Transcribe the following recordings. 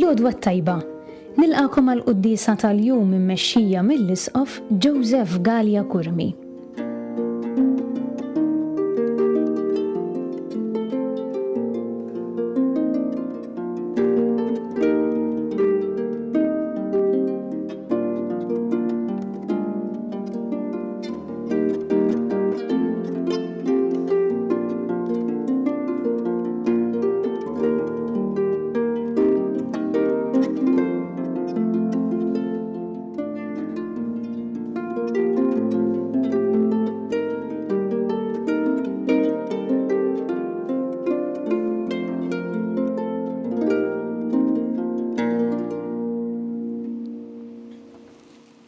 L-għodwa tajba, nilqakom għal-quddisa tal-jum immexxija mill-Isqof Joseph Gallia Kurmi.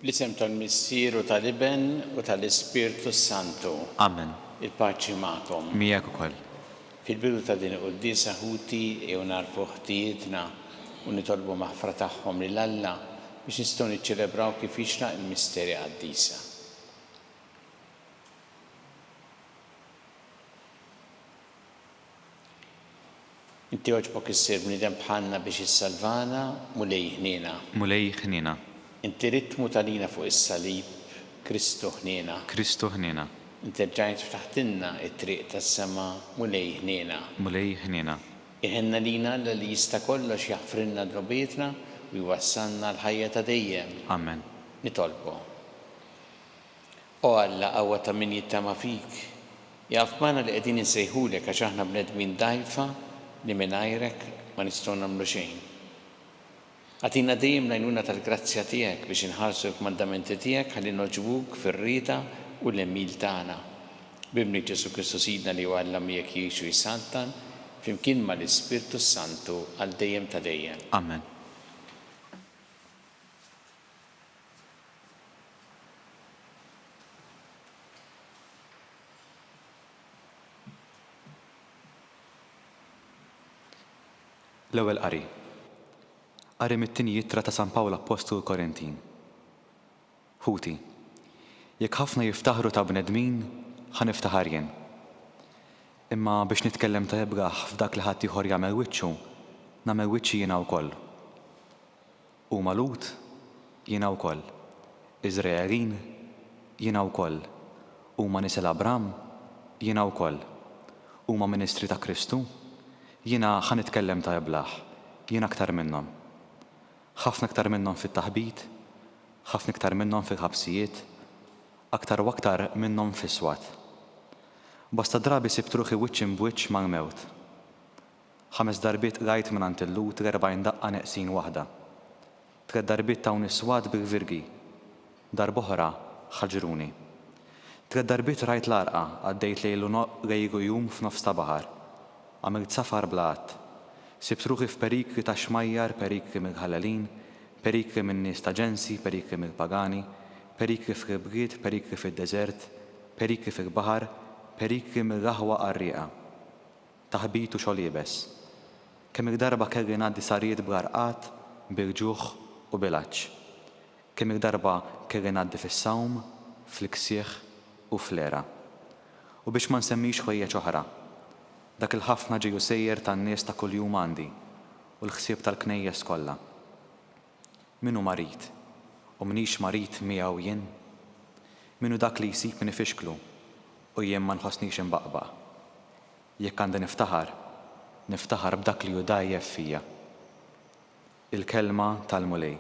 L-isem tal-Missier u tal-Iben u tal-Ispirtu Santu. Amen. Il-paċi magħkom. Miegħek ukoll. Fil-bidu ta' din il-quddisa ħuti jew narfu ħtijietna u nitolbu maħfra tagħhom lil Alla biex nistgħu niċċelebraw kif jixraq il-misteri qaddisa. Inti oġbok issir bniedem bħalna biex issalvana mulej ħniena. Mulej ħniena. Inti ritmu talina fuq is-salib, Kristu ħniena. Kristu ħniena. Inti rġajt ftaħtilna it-triq tas-sema mulej ħniena. Mulej ħniena. Iħenna lina li jista' kollox jaħfrilna drobietna u jwassalna l-ħajja ta' dejjem. Amen. Nitolbu. O Alla qawwa ta' min jittama fik, jaf magħna li qegħdin insejħulek għax aħna bnedmin dgħajfa li mingħajrek ma nistgħu nagħmlu xejn. Għatina dejjem l-għajnuna tal-grazzja tiegħek biex inħarsu l-mandamenti tiegħek ħalli noġbuk fir-rieda u l-emmil tagħna. B'imni Ġesu Kristu Sidna li huwa Alla miegħek jgħixu jsaltan flimkien mal-Ispirtu Santu għal dejjem ta' dejjem. Amen. L-ewwel qari. Qari mit-tieni jittra ta' San Pawl Apostolu Korintin. Ħuti, jekk ħafna jiftaħru ta' bnedmin, ħaniftaħar jien. Imma biex nitkellem ta' jibgaħ f'dak li ħadd ieħor jagħmel wiċċu, nagħmel wiċċi jiena wkoll. Huma Lut, jiena wkoll. Iżraelin, jiena wkoll. Huma nies Abram, jiena wkoll. Huma ministri ta' Kristu, jiena ħanitkellem ta' jiblaħ, jiena aktar minnhom. ħafna aktar minnhom fit-taħbit, ħafna aktar minnhom fil-ħabsijiet, aktar u aktar minnhom fis-swat. Bosta drabi sibt ruħi wiċċ b'wiċċ mal-mewt. 5 darbiet rajt mingħand il-Lut 40 daqqa neqsin waħda. 3 darbiet tawn is-swad bil-virgi. Darb'oħra ħaġruni. 3 darbiet rajt l-arqa għaddejt lejlu jum f'nofs ta' baħar. Għamilt safar blat. Sibt ruħi f'perikli ta' xmajjar, perikli mill-ħalalin, perikli minn nies ta' ġensi, perikli mill-pagani, perikli f'ribriet, perikli fid-deżert, perikli fil-baħar, perikli mill-raħwa qarrieqa. Taħbit u xogħol jibes. Kemm il-darba kelli ngħaddi sarijiet b'għarqat, bil-ġuħ u bil-għaġġ. Kemm il-darba kelli ngħaddi fis-sawm, fl-ksieħ u fl-era. U biex ma nsemmix ħwejjeġ oħra. Dak il-ħafna ġeju sejjer tan-nies ta' kuljum għandi u l-ħsieb tal-knejjes kollha. Minu marit u minix marit miegħu jien? Minu dak li jsib min ifixklu u jien ma nħossnix imbaqbaq? Jekk għandi niftaħar b'dak li hu dajjef fija. Il-kelma tal-mulej.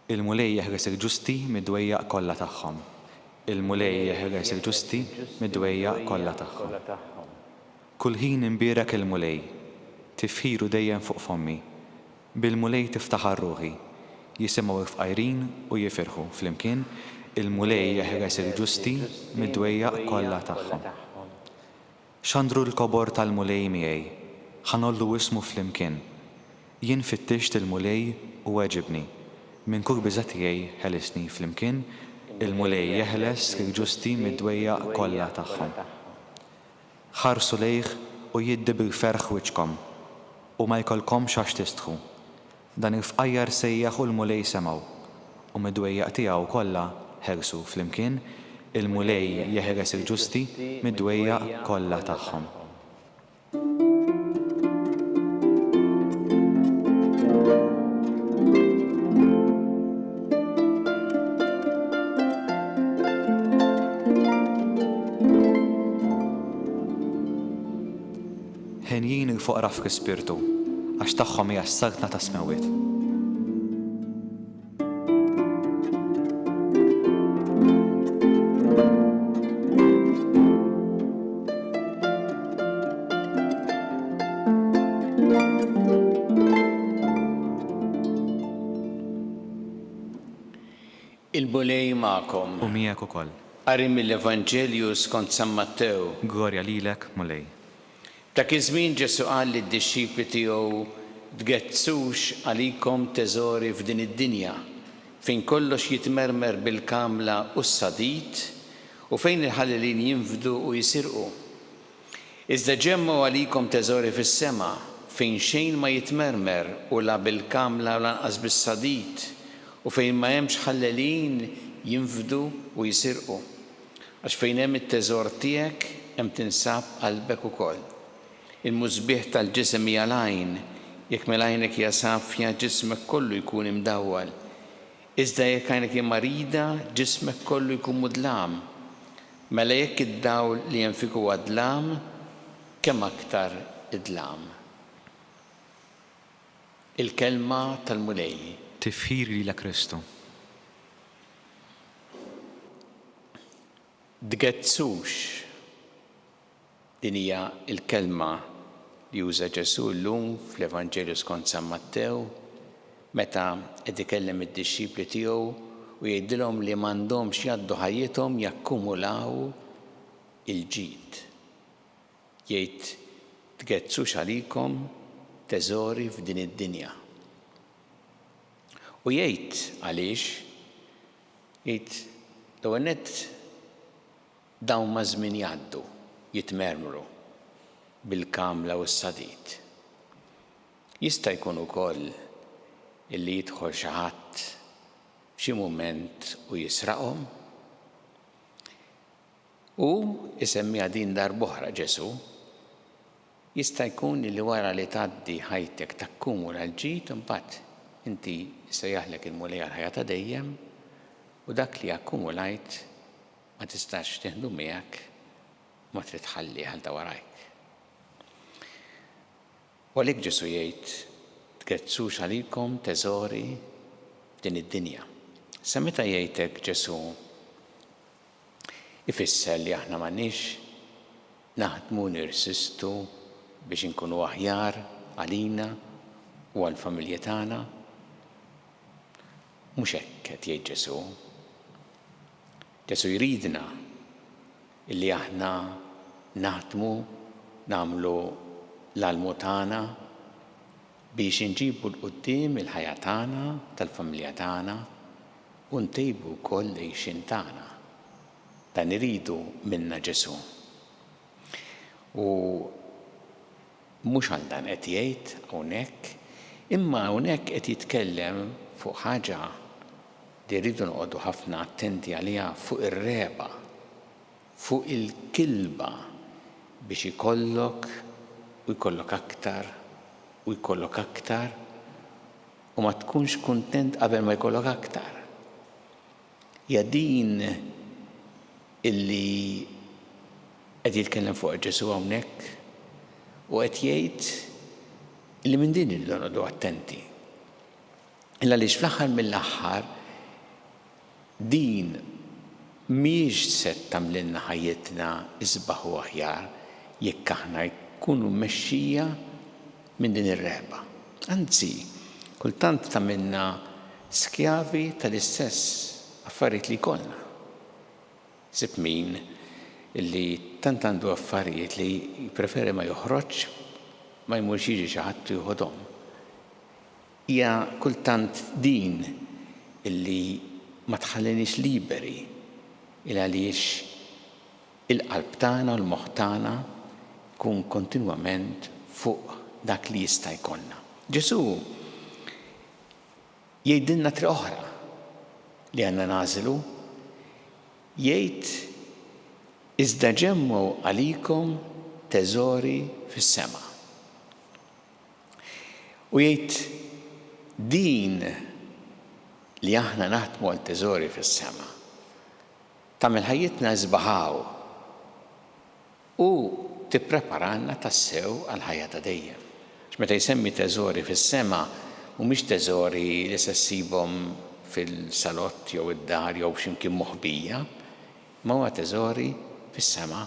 Il-mulej jeħres il-ġusti mid-dwejjaq kollha tagħhom. Il-mulej jeħres il-ġusti mid-dwejjaq kollha tagħhom. Kull ħin imbierek il-mulej, tifħiru dejjem fuq fommi. Bil-mulej tiftaħar ruħi, jisimgħu fqajrin u jifirħu flimkien il-mulej jeħres il-ġusti mid-dwejjaq kollha tagħhom. X'għandru l-kobor tal-mulej miegħi, ħanollu ismu flimkien. Jien fittixt il-mulej u weġibni, minn kull biża' tiegħi ħelesni flimkien il-mulej jeħles il-ġusti mid-dwejjaq kollha tagħhom. Ħarsu lejh u jiddi bil-ferħ wiċċkom u ma jkollkomx għax tistħu. Dan il-fqajjar sejjaħ u l-mulej semgħu u mid-dwejjaq tiegħu kollha ħersu flimkien il-mulej jeħres il-ġusti mid-dwejjaq kollha tagħhom. foqra fl-ispirtu għax tagħhom hija s-saltna ta' smewiet. Il-bulej ma'kom. U miegħek ukoll. Qari mill-Evanġelju skont San Mattew. Glorja lilek, Mulej. Dak iż-żmien Ġesu qal lid-dixxipli tiegħu tgezzux għalikom teżori f'din id-dinja fejn kollox jitmermer bil-kamla u s-sadit u fejn il-ħallelin jinfdu u jisirqu. Iżda ġemmu għalikom teżori fis-sema fejn xejn ma jitmermer u la bil-kamla u lanqas bis-sadit u fejn ma hemmx ħallelin jinfdu u jisirqu. Għax fejn hemm it-teżor tiegħek hemm tinsab qalbek ukoll. Il-mużbieħ tal-ġisem hija l-għajn, jekk mill-għajnek hija safja ġismek kollu jkun imdawwal. Iżda jekk għajnek hija marida ġismek kollu jkun mudlam. Mela jekk id-dawl li hemm fik huwa dlam, kemm aktar id-dlam. Il-kelma tal-mulej. Tifħir lilek Kristu. Tgezzux. Din hija il-kelma li juża Ġesu llum fl-Evanġelju skont San Mattew meta qed ikellem id-dixxipli tiegħu u jgħidilhom li m'għandhomx jgħaddu ħajjithom jakkumulaw il-ġid. Jgħid tgezzux għalikom teżori f'din id-dinja. U jgħid għaliex, jgħid l-ewwel nett dawn ma' żmien jgħaddu, jitmermru bil-kamla u s-sadit. Jista' jkun ukoll illi jidħol xi ħadd f'xi mument u jisraqhom u isemmiha din darb'oħra Ġesu. Jista' jkun illi wara li tgħaddi ħajtek takkumula l-ġid imbagħad inti sejjaħlek il-mulej għal-ħajja ta' dejjem u dak li akkumulajt ma tistax tieħdu miegħek ma trid tħallih għal warajk. U għalhekk Ġesu jgħid tgezzux għalikom teżori f'din id-dinja. Sa meta jgħidlek Ġesu ifisser li aħna m'għandniex naħdmu nirsistu biex inkunu aħjar għalina u għall-familji tagħna. Mhux hekk qed jgħid Ġesu. Ġesu jridna illi aħna naħdmu nagħmlu l-almu tagħna biex inġibu l-qudiem il-ħajja tagħna tal-familja tagħna u ntejbu wkoll l-għejxin tagħna. Dan iridu minna Ġesu. U mhux għal dan qed jgħid hawnhekk, imma hawnhekk qed jitkellem fuq ħaġa li rridu noqogħdu ħafna attenti għaliha fuq ir-reba, fuq il-kilba biex ikollok u jkollok aktar u jkollok aktar u ma tkunx kuntent qabel ma jkollok aktar. Ja din illi qed jitkellem fuq Ġesu hawnhekk u qed jgħid illi minn din irridu noqogħdu attenti. Illa għaliex fl-aħħar mill-aħħar din mhijiex se tagħmlilna ħajjitna isbaħ u aħjar jekk aħna jkunu mmexxija minn din ir-rehba. Anzi, kultant tagħmilna skjavi tal-istess affarijiet li jkollna. Sib min illi tant għandu affarijiet li jippreferi ma joħroġ ma jmurx jiġi xi ħadd jieħodhom. Hija kultant din illi ma tħallinix liberi il għaliex il-qalb tagħna u l-moħħ tagħna jkun kontinwament fuq dak li jista' jkollna. Ġesu jgħidilna triq oħra li għandna nagħżlu, jgħid iżda ġemmu għalikom teżori fis-sema. U jgħid din li aħna naħdmu għal teżori fis-sema tagħmel ħajjitna żbaħaw u tippreparanna tassew għal ħajja ta' dejjem. Meta jsemmi teżori fis-sema mhumiex teżori li se ssibhom fil-salott jew id-dar jew x'imkien moħbija, ma huwa teżori fis-sema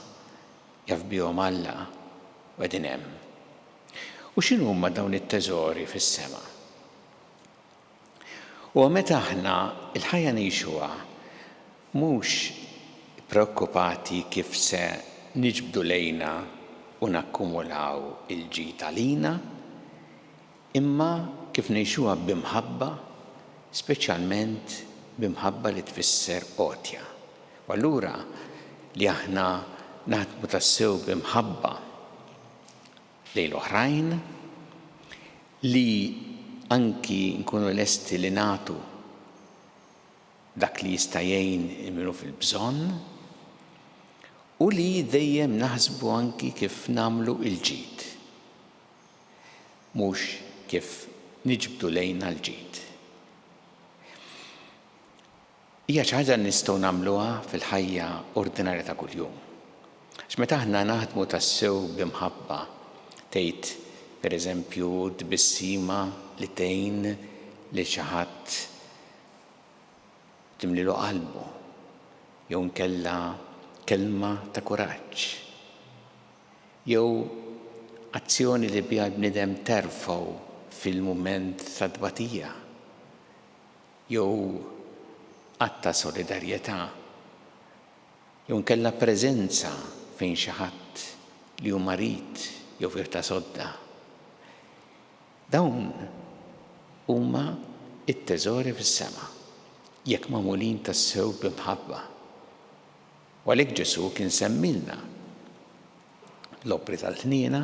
jaf bihom Alla u qegħdin hemm. U x'inhu huma dawn it-teżori fis-sema? U meta aħna il-ħajja ngħixuha mhux preokkupati kif se niġbdu lejna u nakkumulaw il-ġid għalina, imma kif ngħixuha b'imħabba, speċjalment b'imħabba li tfisser għotja. U allura li aħna naħdmu tassew b'imħabba lejn l-oħrajn, li anki nkunu lesti li nagħtu dak li jista' jgħin minnu fil-bżonn, u li dejjem naħsbu anki kif nagħmlu il-ġid, mhux kif niġbdu lejna l-ġid. Hija xi ħaġa nistgħu nagħmluha fil-ħajja ordinarja ta' kuljum. X'meta aħna naħdmu tassew b'imħabba tgħid pereżempju tbissima li tgħin li xi ħadd timlilu qalbu jew nkella kelma ta' kuraġġ jew azzjoni li biha l-bniedem terfgħu fil-mument ta' tbatija jew att ta' solidarjetà jew nkella preżenza fejn xi ħadd li hu marit jew firta sodda. Dawn huma it-teżori fis-sema jekk magħmulin tassew b'imħabba. U għalhekk Ġesu kien semmilna l-opri tal-ħniena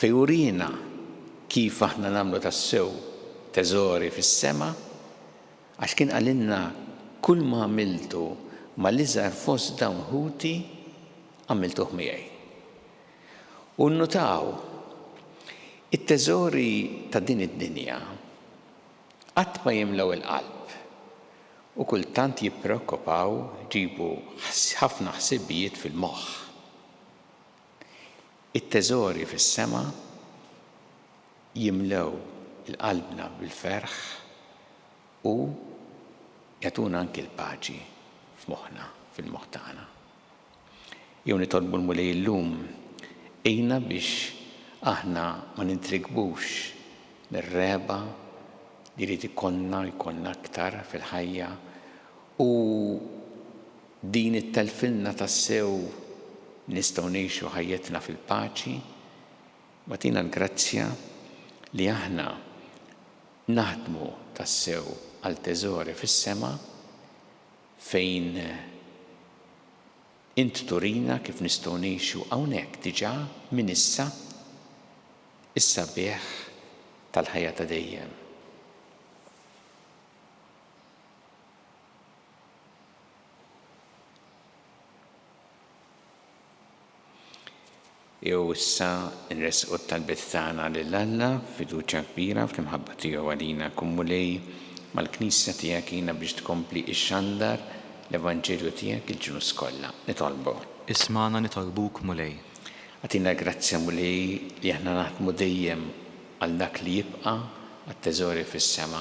fejn urina kif aħna nagħmlu tassew teżori fis-sema għax kien qalilna kull ma għamiltu mal-iżgħar fost dawn ħuti għamiltuh miegħi. U nnutaw it-teżori ta' din id-dinja qatt ma jimlew il-qalb u kultant jippreokkupaw ġibu ħafna ħsibijiet fil-moħħ. It-teżori fis-sema jimlew il-qalbna bil-ferħ u jagħtuna anke l-paċi f'moħħna, fil-moħħ tagħna. Jew nitolbu l-Mulej illum ejna biex aħna ma nintrigbux mir-reba li jrid ikollna aktar fil-ħajja u din it-telfilna tassew nistgħu ngħixu ħajjetna fil-paċi, ma tina l-grazzja li aħna naħdmu tassew għal teżori fis-sema fejn int turina kif nistgħu ngħixu hawnhekk diġà minn issa is-sabiħ tal-ħajja ta' dejjem. Jew issa nresqu t-talbiet tagħna lil Alla fiduċja kbira fl-imħabba tiegħu għalina kun Mulej mal-Knisja tiegħek jiena biex tkompli x-xandar l-Evanġelju tiegħek il-ġnus kollha. Nitolbu. Ismana nitolbuk Mulej. Għatina grazzja Mulej li aħna naħdmu dejjem għal dak li jibqa' għat-teżori fis-sema,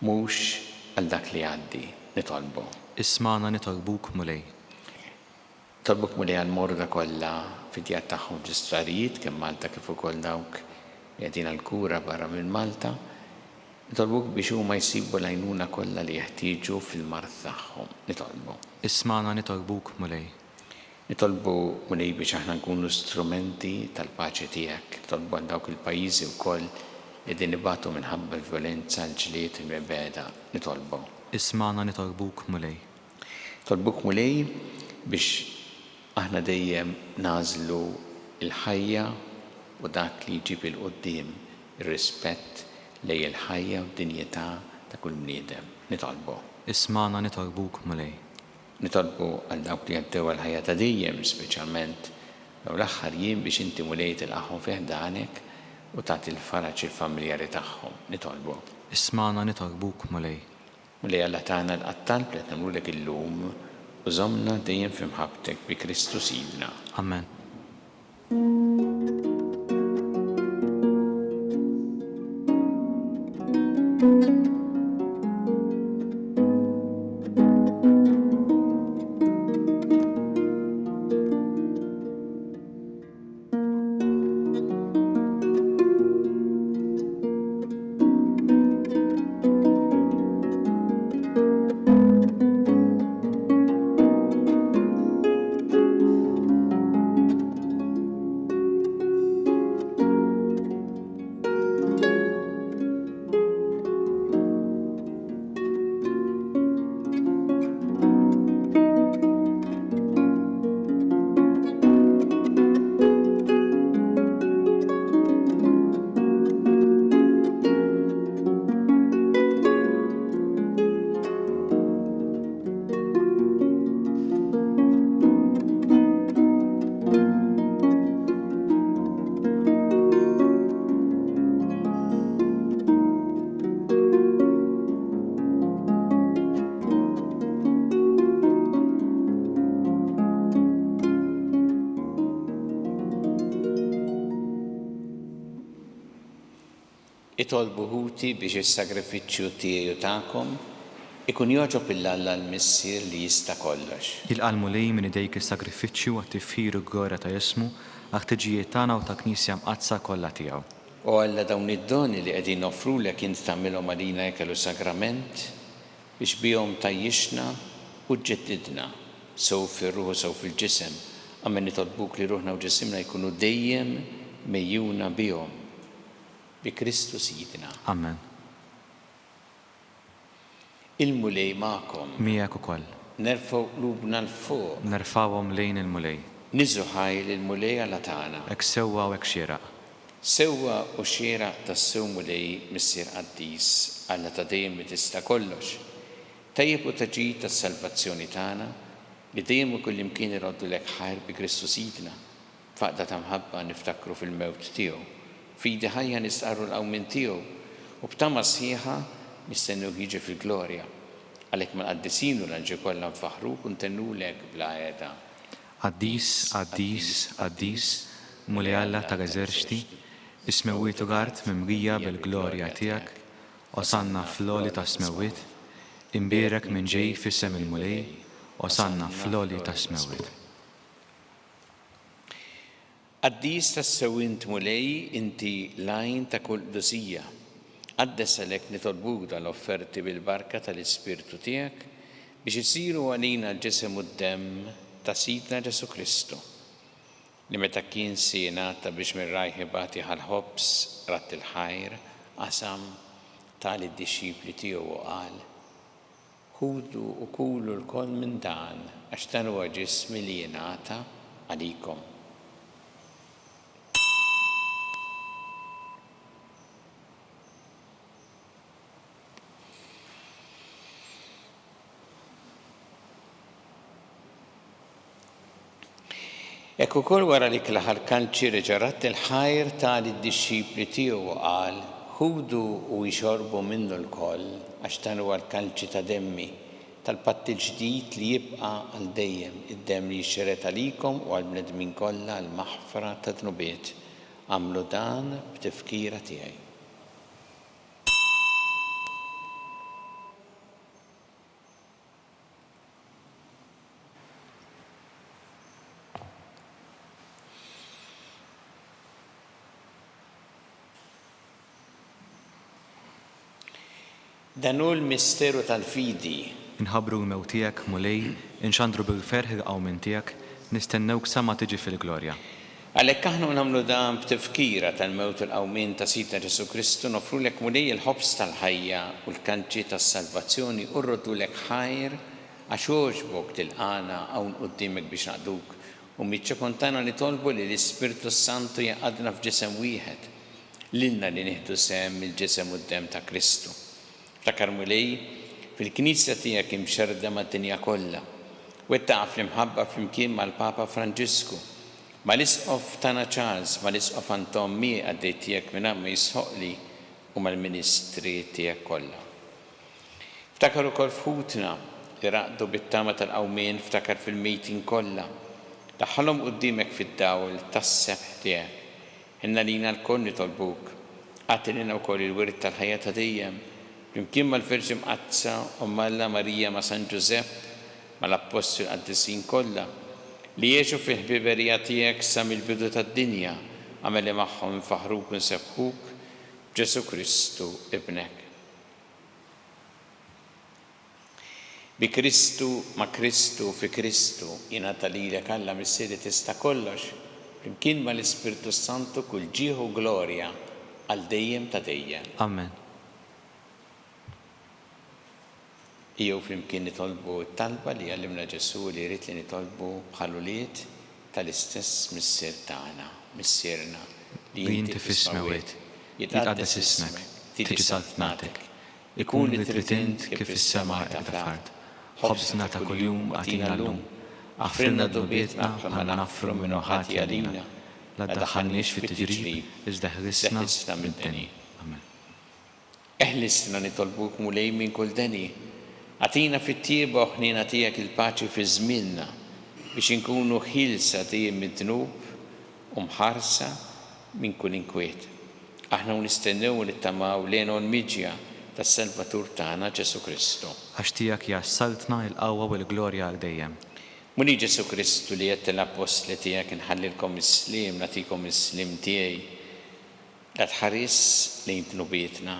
mhux għal dak li għaddi. Nitolbu. Ismana nitolbuk Mulej. Tolbuk Mulej għal-morda kollha fid-djar tagħhom ġistrarijiet kemm Malta kif ukoll dawk li qegħdin għall-kura barra minn Malta. Nitolbuk biex huma jsibu l-għajnuna kollha li jeħtieġu fil-mard tagħhom. Nitolbu. Ismana nitolbuk Mulej. Nitolbu Mulej biex aħna nkunu strumenti tal-paċi tiegħek. Nitolbu għal dawk il-pajjiżi wkoll li din ibatu minħabba l-vjolenza, l-ġlied, il-mibeda. Nitolbu. Ismana nitolbuk Mulej. Nitolbuk Mulej biex aħna dejjem nażlu il-ħajja u dak li jġib il-qudiem ir-rispett lejn il-ħajja u d-dinjità ta' kull bniedem. Nitolbu. Ismana nitolbuk Mulej. Nitolbu għal dawk li għaddew għal-ħajja ta' dejjem, speċjalment dawn l-aħħar jiem biex inti Mulej tilqahom fih ħdanek u tagħti l-faraġ il-familjari tagħhom. Nitolbu. Ismana nitolbuk Mulej. Mulej Alla tagħna l-qattal li qed nagħmlulek illum u żommna dejjem f'imħabbtek bi Kristu Sidna. Amen. Itolbu ħuti biex is-sagrifiċċju tiegħu tagħkom ikun joġob il-Alla l-Missier li jista' kollox. Jilqalmu lej minn idejk is-sagrifiċċju għat-tifħir u g-gora ta' jismu għat-tiġijiet tagħna u ta' Knisja mqazza kollha tiegħu. U Alla dawn id-doni li qegħdin offrulek int tagħmilhom għalina jkellu sagrament biex bihom tajjixna u ġġeddidna sew fir-ruħ u sew fil-ġisem, għamma nitolbuk li ruħna u ġisimna jkunu dejjem mejjuna bihom bi Kristu Sidna. Amen. Il-mulej magħkom. Miegħek ukoll. Nerfgħu qlubna l-fuq. Nerfawhom lejn il-mulej. Niżu ħajl il-mulej Alla tagħna. Hekk sewwa u hekk xieraq. Sewwa u xieraq tas-sew mulej Missier Qaddis Alla ta' dejjem li tista' kollox. Tajjeb u taġid tas-salvazzjoni tagħna li dejjem ukoll imkien iroddu lek ħajr bi Kristu Sidna. Faqda ta' mħabba niftakru fil-mewt tiegħu. Fidi ħajja nistqarru l-qawmin tiegħu u b'tama sħiħa nistennew jiġi fil-glorja. Għalhekk mal-qaddisinu l-anġi kollha nfaħruk u ntennulek bla għeda. Qaddis, Qaddis, Qaddis, mulej Alla ta' eżerċti, ismewwiet u gart mimgija bil-glorja tiegħek, osanna fl-oli ta' smewwiet, imbierek minn ġej fis-sem il-mulej, osanna fl-oli ta' smewwiet. Qaddis tas-sewwint mulej inti lajn ta' kull qdusija. Qaddes għalhekk nitolbuk dal-offerti bil-barka tal-Ispirtu tiegħek biex isiru għalina l-ġisem u d-demm ta' Sidna Ġesu Kristu. Li meta kien sienata biex mir-rajħi bagħti ħal-ħobs ratt il-ħajr qasam tal-disċipli tiegħu u qal: ħudu u kulu l-koll minn dan għax dan huwa ġismi li jingħata għalikom. Ekk ukoll wara li klaħal kanċi reġarat il-ħajr tal-disċipli tiegħu u qal: ħudu u jxorbu minnu l-koll għax dan huwa l-kanċi ta' demmi tal-patt il-ġdid li jibqa' għal dejjem, id-demm li jxxeret għalikom u għall-bnedmin kollha l-maħfra ta' dnubiet. Għamlu dan b'tifkira tiegħi. Dan hu l-misteru tal-fidi. Inħabbru l-mewt tiegħek mulej, inxandru bil-ferħ il-qawmin tiegħek, nistennewk sa ma tiġi fil-glorja. Għalhekk aħna nagħmlu dan b'tifkira tal-mewt u l-qawmin ta' Sidna Ġesu Kristu nofrulek mulej il-ħobs tal-ħajja u l-kanċi tas-salvazzjoni u rrodulek ħajr għax għoġbok tilqana hawn quddiemek biex naqduk u miċċokontana li tolbu li l-Ispirtu Santu jaqadna f'ġisem wieħed lilna li nieħdu sehem il-ġisem u d-demm ta' Kristu. Ftakar mulej fil-Knisja tiegħek imxerda mad-dinja kollha. Wettaq fl-imħabba flimkien mal-Papa Franġisku, mal-Isqof tagħna Charles, mal-Isqof Anton Mi għaddej tiegħek minn ma jisħoqli u mal-Ministri tiegħek kollha. Ftakar ukoll f'ħutna li raqdu bit-tama tal-qawmien, ftakar fil-mejtin kollha. Daħħalhom quddiemek fid-dawl tas-sebħ tiegħek. Inna lina l-koll nitolbuk. Għatilina wkoll il-wirt tal-ħajja ta' dejjem flimkien mal-Verġi Mqazza u Malla Marija ma' San Ġusepp ma' l-Apostoli Qaddisin kollha li jgħixu fil-ħbiberija tiegħek sa mill-bidu tad-dinja għameli magħhom infaħruk u nsebħuk b'Ġesu Kristu ibnek. Bi Kristu ma' Kristu fi Kristu jingħata lilek Alla missieri tista' kollox flimkien mal-Ispirtu Santu kull ġieħ u glorja għal dejjem ta' dejjem. Amen. Jew flimkien nitolbu t-talba li għallimna Ġesu li jrid li nitolbu bħal-uliet tal-istess missier tagħna, missierna li inti fis-smawiet, jitqaddas ismek, tiġi saltnatek, ikun li trid int kif fis-sema hekk fl-ard. ħobżna ta' kuljum agħtina llum, aħfrilna d-dubietna bħalma naffru minnu ħati għalina, la ddaħħalniex fit-tiġrib, iżda ħrisna mid-deni. Amen. Eħlisna nitolbuk mulej minn kull deni, għatina fit-tieba u ħnina tiegħek il-paċi fi żmienna biex inkunu ħilsa dejjem mid-dnub u mħarsa minn kull inkwiet. Aħna nistennew u nittamaw lejn l-miġja tas-Salvatur tagħna Ġesu Kristu. Għax tiegħek jassaltna l-qawwa u l-glorja għal dejjem. Muni Ġesu Kristu li qed l-apostli tiegħek inħallilkom is-slim, nagħtikom is-slim tiegħi. La tħares lejn tnubietna,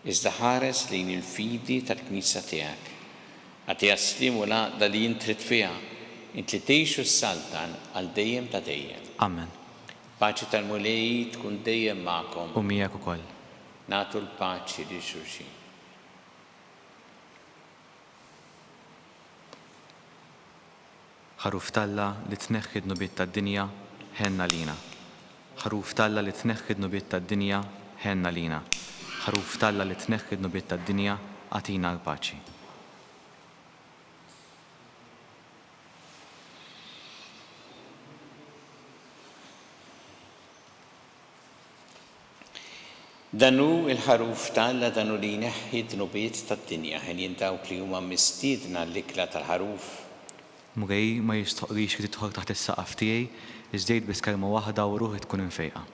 iżda ħares lejn il-fidi tal-Knisja tiegħek. Għati slim u laqda li jintrid fiha, int li tgħixu s-saltan għal dejjem ta' dejjem. Amen. Paċi tal-mulej tkun dejjem magħkom. U miegħek ukoll. Nagħtu l-paċi li xulxin. Ħaruf Talla li tneħħi d-nubiet tad-dinja ħenna lina. Ħaruf Talla li tneħħi d-nubiet tad-dinja ħenna lina. Ħaruf Talla li tneħħi d-nubiet tad-dinja għatina l-paċi. Danu il-ħaruf Talla danu li jneħħi d-nubiet tad-dinja ħin dawk li huma mistiedna l-ikla tal-ħaruf. Mugej ma jistoqrix li tidħol taħt is-saqaf tiegħi, iżdejt biss kelma waħda u ruħi tkun infejqa.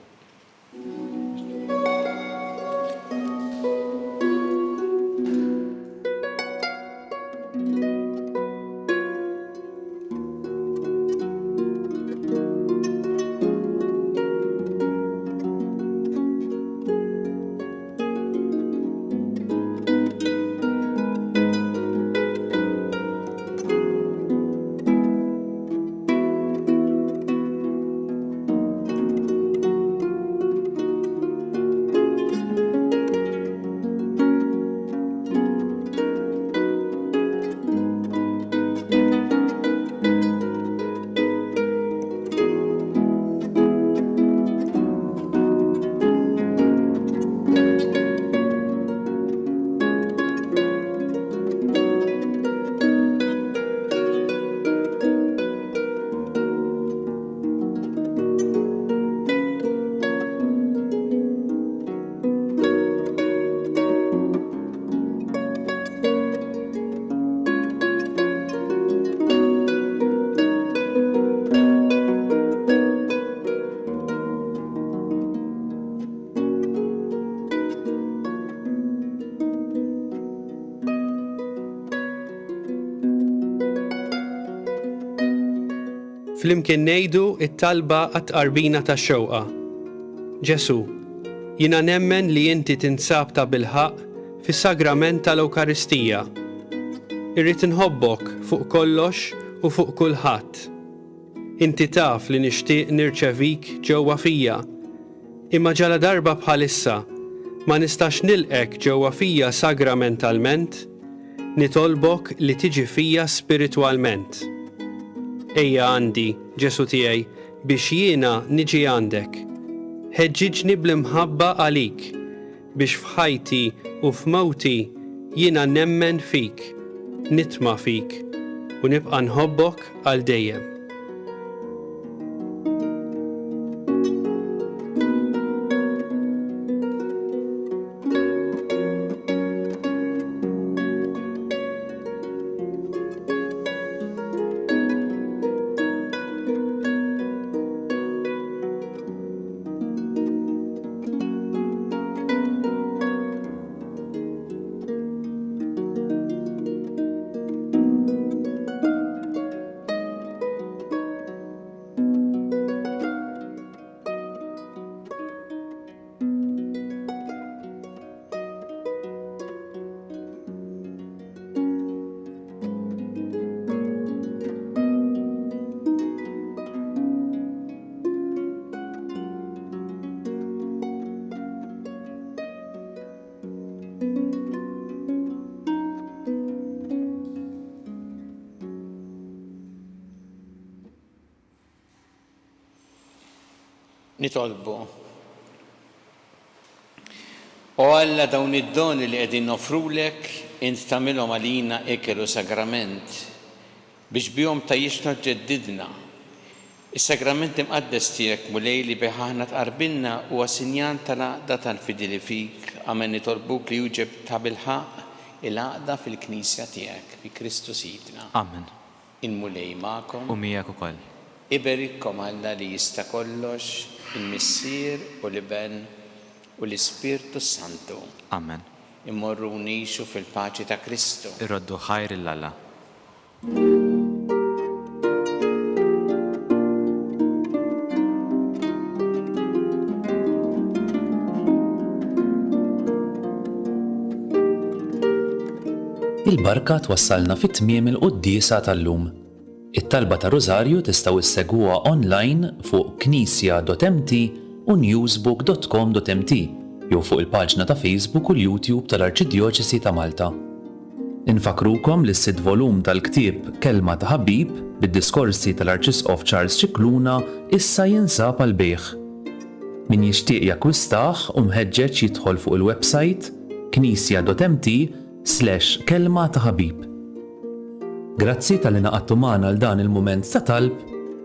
Flimkien ngħidu it-talba għat-qarbina tax-xewqa. Ġesu, jiena nemmen li inti tinsab ta' bilħaq fis-sagrament tal-Ewkaristija. Irrid inħobbok fuq kollox u fuq kulħadd. Inti taf li nixtieq nirċevik ġewwa fija, imma ġala darba bħalissa ma nistax nilqek ġewwa fija sagramentalment, nitolbok li tiġi fija spiritwalment. Ejja għandi, Ġesu tiegħi, biex jiena niġi għandek. Ħeġġiġni bl-imħabba għalik, biex f'ħajti u f'mawti jiena nemmen fik, nitma' fik u nibqa' nħobbok għal dejjem. nitolbu. U Alla dawn id-doni li qegħdin nofrulek int tagħmilhom għalina ikel u sagrament biex bihom tajjixna ġeddidna. Is-sagrament imqaddes tiegħek mulej li bih aħna tqarbilna huwa sinjal tal-għaqda tal-fidili fik. Amen nitolbuk li juġeb ta' bilħaq il-għaqda fil-Knisja tiegħek bi Kristu Sidna. Amen. Il-mulej magħkom. U miegħek ukoll. Iberikkom Alla li jista' kollox, il-Missier u l-Iben u l-Ispirtu Santu. Amen. Immorru nixu fil-paċi ta' Kristu. Irroddu ħajr il-Alla. Il-barka twassalna fit-tmiem il-qudiesa tal-lum. It-talba ta' Rożarju tistgħu issegwuha online fuq knisja.mt u newsbook.com.mt jew fuq il-paġna ta' Facebook u l-YouTube tal-Arċidjoċesi ta' Malta. Infakrukom li s-sid volum tal-ktieb Kelma ta' Ħabib bid-diskorsi tal-Arċisqof Charles Cicluna issa jinsab għal bejgħ. Min jixtieq jakkwistah u mħeġġeġ jidħol fuq il-website knisja.mt/kelma ta' ħabib. Grazzi tal-li naqattu magħna għal dan il-mument ta' talb,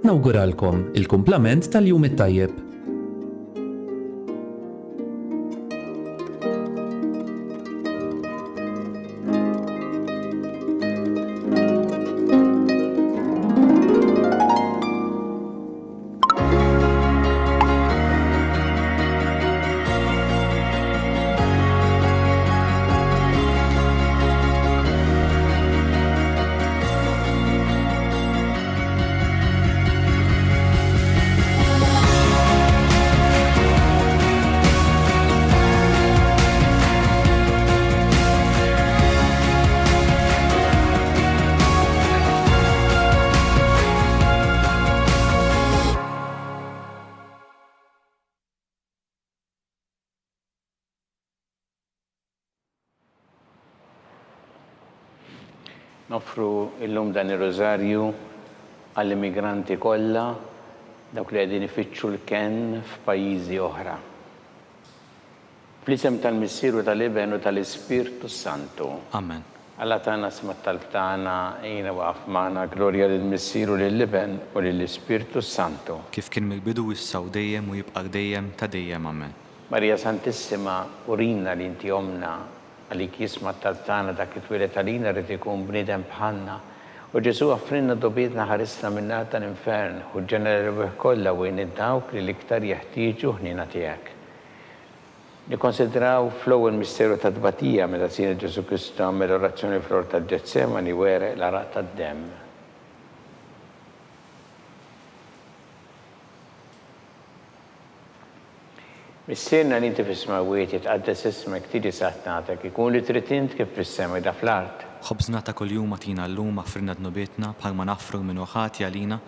nawguralkom il-kumplament tal-jum it-tajjeb. Nofru illum dan ir-Rożarju għall-immigranti kollha dawk li qegħdin ifittxu l-ken f'pajjiżi oħra. Fl-isem tal-Missieru tal-Iben u tal-Ispirtu Santu. Amen. Alla tagħna sma' talb tagħna ejna waqaf magħna glorja lill-Missieru lill-Iben u lill-Ispirtu Santu. Kif kien mill-bidu issa u dejjem u jibqa' dejjem ta' dejjem. Amen. Marija Santissima, urina li inti omna għalik jisma' talb tagħna dak it-twilet għalina rid ikun bniedem bħalna. U Ġesu offrinna dobietna ħarisna min-nar tal-infern u ġenerali kollha wejn id-dawk li l-iktar jeħtieġu ħnina tiegħek. Nikkonsidraw fl-ewwel misteru ta' tbatija meta Sina Ġesu Kristu għamel orazzjoni fl-ort tal-Ġetsemani wereq l-araq tad-demm. Missierna li inti fis-smawiet jitqaddes ismek tiġi saħtnatek ikun li trid int kif fis-sema da fl-art. Ħobżna ta' kuljum għatina llum aħfirna dnubietna bħalma naffru minn ħati għalina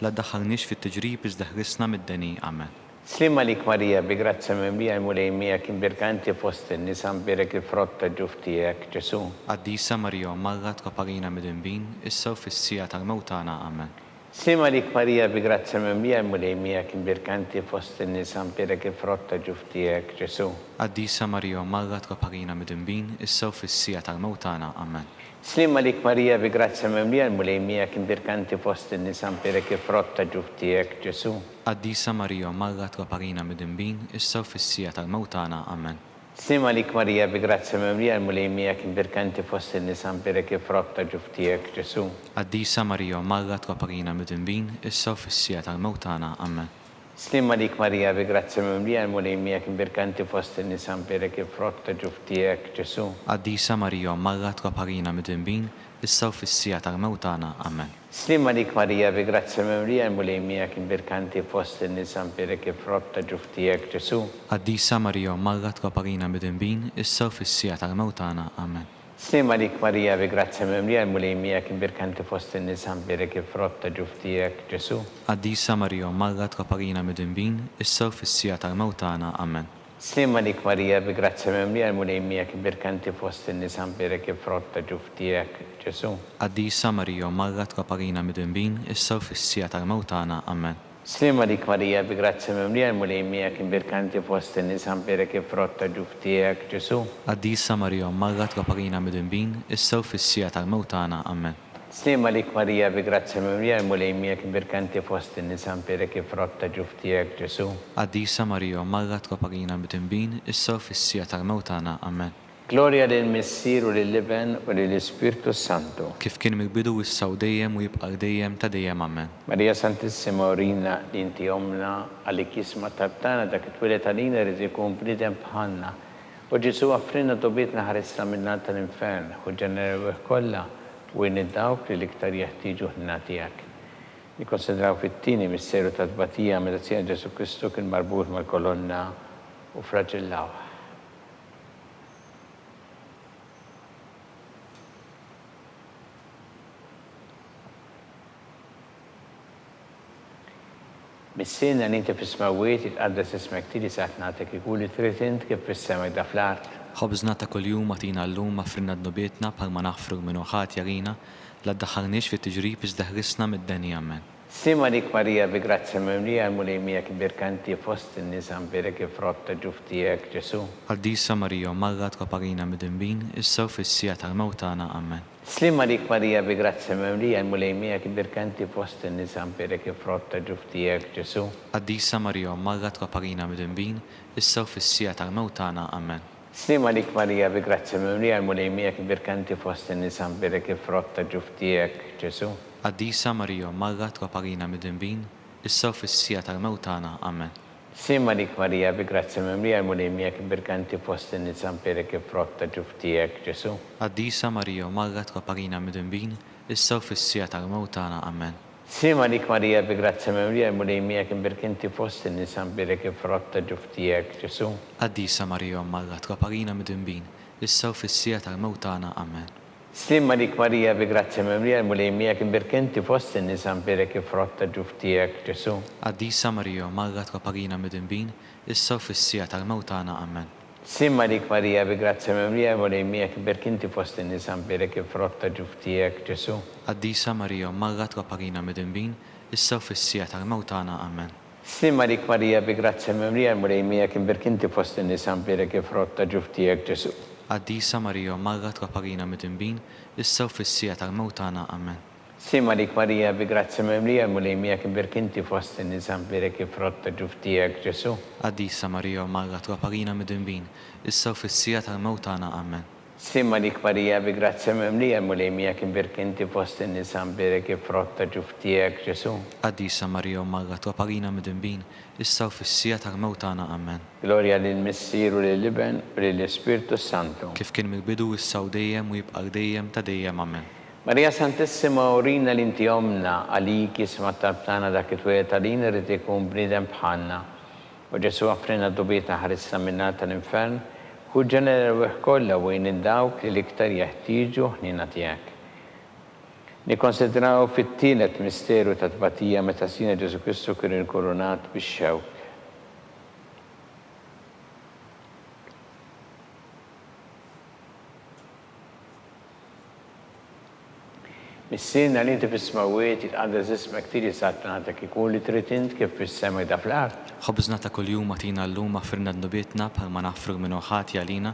la ddaħħalniex fit-tiġrib iżda ħrisna mid-deni. Amen. Slima lik Marija bi grazza mimlija mulejmija kien birkanti fost in-nisa mbirek il-frott ta' ġuf tiegħek Ġesu. Qaddisa Marija Marra tkoparina mid-inbin issa u fis-sija tal-mewtana. Amen. Slima lik Marija bi grazza mimlija mulejmija kien birkanti fost in-nisa mbirek il-frott ta' ġuf tiegħek Ġesu. Qaddisa Marija Marra tkoparina mid-inbin issa u fis-sija tal-mewtana. Amen. Slima lik Marija bi grazza mimlija mulejmija kien birkanti fost in-nisa mbirek il-frott ta' ġuf tiegħek Ġesu. Qaddisa Marija Marra tkoparina mid-inbin issa u fis-sija tal-mewtana. Amen. Slima lik Marija bi grazza mimlija mulejmija kien birkanti fost in-nisa mbirek il-frott ta' ġuf tiegħek Ġesu. Qaddisa Marija Marra tkoparina mid-inbin issa u fis-sija tal-mewtana. Amen. Slima lik Marija bi grazza mimlija mulejmija kien birkanti fost in-nisa mbirek il-frott ta' ġuf tiegħek Ġesu. Qaddisa Marija Marra tkoparina mid-inbin issa u fis-sija tal-mewtana. Amen. Slima lik Marija bi grazza mimlija mulejmija kien birkanti fost in-nisa mbirek il-frott ta' ġuf tiegħek Ġesu. Qaddisa Marija Marra tkoparina mid-inbin issa u fis-sija tal-mewtana. Amen. Slima lik Marija bi grazza mimlija mulejmija kien birkanti fost in-nisa mbirek il-frott ta' ġuf tiegħek Ġesu. Qaddisa Marija Marra tkoparina mid-inbin issa u fis-sija tal-mewtana. Amen. Slima lik Marija bi grazza mimlija mulejmija kien birkanti fost in-nisa mbirek il-frott ta' ġuf tiegħek Ġesu. Qaddisa Marija Marra tkoparina mid-inbin issa u fis-sija tal-mewtana. Amen. Slima dik Marija, bi grazzi mimlija l-mulejmija kien birkanti fost in-nies ħamperek ifrotta ġuf tiegħek Ġesu. Għaddisa Marija, Umma tkoparina mid-imbin, issa u fissija tal-mewtana, amen. Slima dik Marija, bi grazzi mimlija l-mulejmija kien birkanti fost in-nies ħamperek ifrotta ġuf tiegħek Ġesu. Għaddisa Marija, Umma tkoparina mid-imbin, issa u fissija tal-mewtana, amen. Gloria lill-Missier u lill-Iben u lill-Ispirtu Santu. Kif kien mill-bidu issa u dejjem u jibqa' dejjem ta' dejjem, amen. Marija Santissima Orina li inti omna għalik jisma tabtana dak it-twilet għalina rrid ikun bniedem bħalna. U Ġesu għafrina dobietna ħarisna minna tal-infern u ġeneru kollha u dawk li l-iktar jeħtieġu ħna tiegħek. Nikkonsidraw fit-tieni misteru ta' tbatija meta sija Ġesu Kristu kien marbut mal-kolonna u fraġillaw. Mis-sena li inti fis-smawiet jitqaddas ismek tieni saħt nagħtek ikuli trid int kif fis-semek da fl-art. Ħobżna ta' kuljum għatina llum affrinna d-nubietna bħalma naħfru minnu ħadd jarina la ddaħħalniex fit-tiġrib iżda ħrisna mid-deni, amen. Sima dik Marija bi grazzi mimlija l-mulejmija kien birkanti fost in-nies ħamperek ifrotta ġuf tiegħek Ġesu. Għaddisa Marija, Umma tkoparina mid-imbin, issa u fissija tal-mewtana, amen. Slima dik Marija bi grazzi mimlija l-mulejmija kien birkanti fost in-nies ħamperek ifrotta ġuf tiegħek Ġesu. Għaddisa Marija, Umma tkoparina mid-imbin, issa u fissija tal-mewtana, amen. Slima dik Marija bi grazzi mimlija l-mulejmija kien birkanti fost in-nies ħamperek ifrotta ġuf tiegħek Ġesu. Għaddisa Marija, Umma tkoparina mid-imbin, issa u fissija tal-mewtana, amen. Sima dik Marija bi grazzi mimlija l-mulejmija kien birkanti fost in-nies ħamperek ifrotta ġuf tiegħek Ġesu. Għaddisa Marija, Umma tkoparina mid-imbin, issa u fissija tal-mewtana, amen. Sima dik Marija bi grazzi mimlija l-mulejmija kien birkanti fost in-nies ħamperek ifrotta ġuf tiegħek Ġesu. Għaddisa Marija, Umma tkoparina mid-imbin, issa u fissija tal-mewtana, amen. Slimma dik Marija bi grazzi mimlija l-mulejmija kien birkanti fost in-nies ħamperek ifrotta ġuf tiegħek Ġesu. Għaddisa Marija, Umma tkoparina mid-imbin, issa u fissija tal-mewtana, amen. Slimma dik Marija bi grazzi mimlija l-mulejmija kien birkanti fost in-nies ħamperek ifrotta ġuf tiegħek Ġesu. Għaddisa Marija, Umma tkoparina mid-imbin, issa u fissija tal-mewtana, amen. Slimma dik Marija bi grazzi mimlija l-mulejmija kien birkanti fost in-nies ħamperek ifrotta ġuf tiegħek Ġesu. Għaddisa Marija, Umma tkoparina mid-imbin, issa u fissija tal-mewtana, amen. Slimma dik Marija bi grazzi mimlija l-mulejmija kien birkanti fost in-nies ħamperek ifrotta ġuf tiegħek Ġesu. Għaddisa Marija, Umma tkoparina mid-imbin, issa u fissija tal-mewtana, amen. Slimma dik Marija bi grazzi mimlija l-mulejmija kien birkanti fost in-nies ħamperek ifrotta ġuf tiegħek Ġesu. Għaddisa Marija, Umma tkoparina mid-imbin, issa u fissija tal-mewtana, amen. Gloria lill-Missier u lill-Iben u lill-Ispirtu Santu. Kif kien mill-bidu issa u dejjem u jibqa' dejjem ta' dejjem, amen. Marija Santissima Orina li inti omna għalik jisma tabtana dak it-twilet għalina rrid ikun bniedem bħalna. U Ġesu għafrina dobietna ħarisna minna tal-infern u ġeneru kollha u dawk li l-iktar jeħtieġu ħnina tiegħek. Nikkonsidraw fit-tielet misteru ta' tbatija meta sina Ġesu Kristu kien inkurunat bix-xewk. Mis-sena li inti fis-smawiet jitqaddas ismek tieni saħt nagħtek ikun li trid int kif fis-semek da fl-art. Ħobżna ta' kuljum għatina llum affirna d-nubietna bħalma naħfru minnu ħadd jalina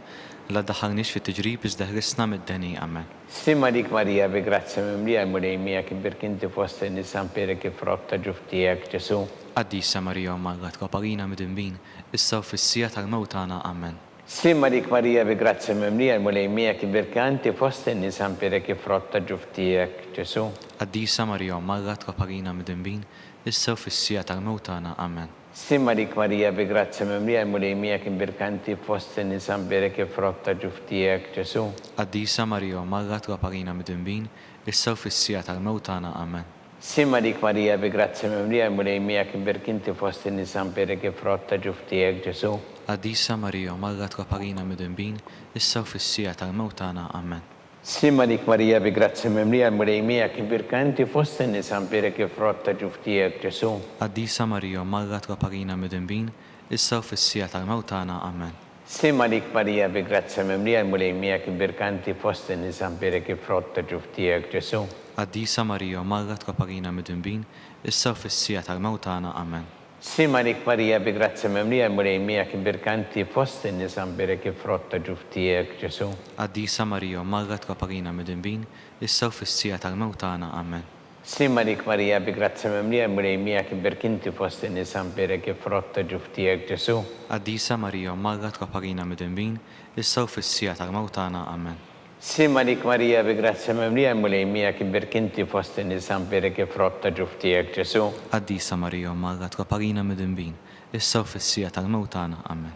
la ddaħħalniex fit-tiġrib iżda ħrisna mid-deni, amen. Slimma dik Marija bi grazzi mimlija l-mulejmija kien birkanti fost in-nies ħamperek ifrotta ġuf tiegħek Ġesu. Għaddisa Marija, Umma tkoparina mid-imbin, issa u fissija tal-mewtana, amen. Slimma dik Marija bi grazzi mimlija l-mulejmija kien birkanti fost in-nies ħamperek ifrotta ġuf tiegħek Ġesu. Għaddisa Marija, Umma tkoparina mid-imbin, issa u fissija tal-mewtana, amen. Slimma dik Marija bi grazzi mimlija l-mulejmija kien birkanti fost in-nies ħamperek ifrotta ġuf tiegħek Ġesu. Għaddisa Marija, Umma tkoparina mid-imbin, issa u fissija tal-mewtana, amen. Slimma dik Marija bi grazzi mimlija l-mulejmija kien birkanti fost in-nies ħamperek ifrotta ġuf tiegħek Ġesu. Għaddisa Marija, Umma tkoparina mid-imbin, issa u fissija tal-mewtana, amen. Slimma dik Marija bi grazzi mimlija l-mulejmija kien birkanti fost in-nies ħamperek ifrotta ġuf tiegħek Ġesu. Għaddisa Marija, Umma tkoparina mid-imbin, issa u fissija tal-mewtana, amen. Sima lik Marija bi grazia mimlija l-mulej miegħek birkanti fost in-nisa berek frotta ġuf tiegħek Ġesu. Qaddisa Marija Marra tkoparina mid-dinbin, issa u fis-sija tal-mewt tagħna. Amen. Sima lik Marija bi grazia mimlija l-mulej miegħek birkanti fost in-nisa berek frotta ġuf tiegħek Ġesu. Qaddisa Marija Marra tkoparina mid-dinbin, issa u fis-sija tal-mewt tagħna. Amen. Sima lik Marija bi grazia mimlija l-mulej miegħek birkinti fost in-nisa berek frotta ġuf tiegħek Ġesu. Qaddisa Marija Marra tkoparina mid-dinbin, issa u fis-sija tal-mewt tagħna. Amen. Sima lik Marija bi grazia mimlija l-mulej miegħek birkinti fost in-nisa berek frotta ġuf tiegħek Ġesu. Qaddisa Marija Marra tkoparina mid-dinbin, issa u fis-sija tal-mewt tagħna. Amen.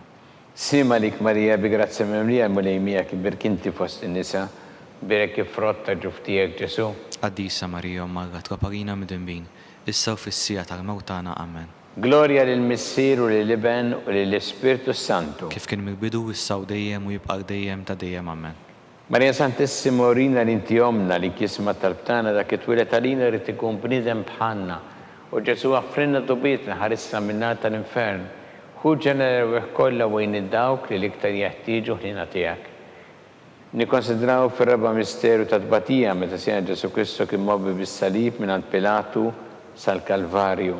Sima lik Marija bi grazia mimlija l-mulej miegħek birkinti fost in-nisa berek frotta ġuf tiegħek Ġesu. Qaddisa Marija Marra tkoparina mid-dinbin, issa u fis-sija tal-mewt tagħna. Amen. Gloria lill-Missier u lill-Iben u lill-Ispirtu Santu. Kif kien mill-bidu issa u dejjem u jibqa' dejjem ta' dejjem. Amen. Marija Santissima Orina l-inti omna li kisma tal-btana dak it-twilet għalina rrid ikun bniedem bħalna. U Ġesu għaffrinna dubietna ħarissa minna tal-infern. Hu ġenerew kollha wejn id-dawk li l-iktar jeħtieġu ħlina tiegħek. Nikkonsidraw fir-raba misteru ta' tbatija meta sena Ġesu Kristu kien mobbi bis-salib mingħand Pilatu sal-Kalvarju.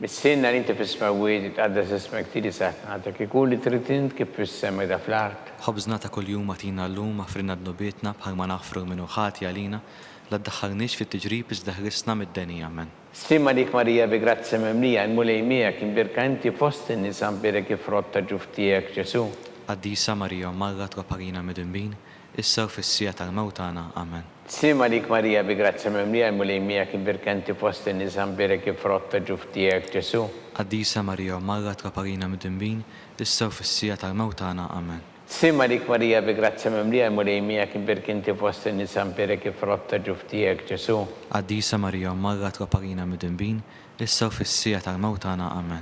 Mis-sinna li inti fis-smawiet tqaddes ismek tieni saħħa għadak ikun li trid int kif fis-sema da fl-art. Ħobżna ta' kuljum agħtina llum aħfrinna d-nubietna bħal ma naħfru minnu ħati għalina la ddaħħalniex fit-tiġrib iżda ħrisna mid-deni. Amen. Sima lik Marija bi grazia mimlija l-mulej miegħek imbirkanti fost in-nisa berek frotta ġuf tiegħek Ġesu. Qaddisa Marija Marra tkoparina mid-dinbin, issa u fis-sija tal-mewt tagħna. Amen. Sima lik Marija bi grazia mimlija l-mulej miegħek imbirkanti fost in-nisa berek frotta ġuf tiegħek Ġesu. Qaddisa Marija Marra tkoparina mid-dinbin, issa u fis-sija tal-mewt tagħna. Amen. Sima lik Marija bi grazia mimlija l-mulej miegħek imbirkanti fost in-nisa berek frotta ġuf tiegħek Ġesu. Qaddisa Marija Marra tkoparina mid-dinbin, issa u fis-sija tal-mewt tagħna. Amen.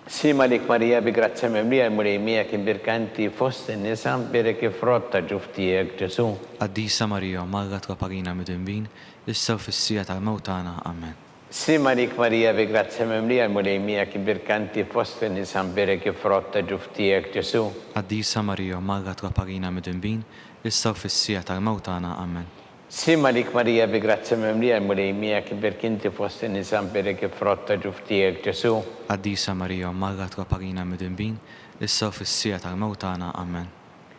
Sima lik Marija bi grazia mimlija l-mulej miegħek imbirkanti fost in-nisa berek frotta ġuf tiegħek Ġesu. Qaddisa Marija Marra tkoparina mid-dinbin, issa u fis-sija tal-mewt tagħna. Amen. Sima lik Marija bi grazia mimlija l-mulej miegħek imbirkanti fost in-nisa berek frotta ġuf tiegħek Ġesu. Qaddisa Marija Marra tkoparina mid-dinbin, issa u fis-sija tal-mewt tagħna. Amen. Sima lik Marija bi grazia mimlija l-mulej miegħek imbirkanti fost in-nisa berek frotta ġuf tiegħek Ġesu. Qaddisa Marija Marra tkoparina mid-dinbin, issa u fis-sija tal-mewt tagħna. Amen.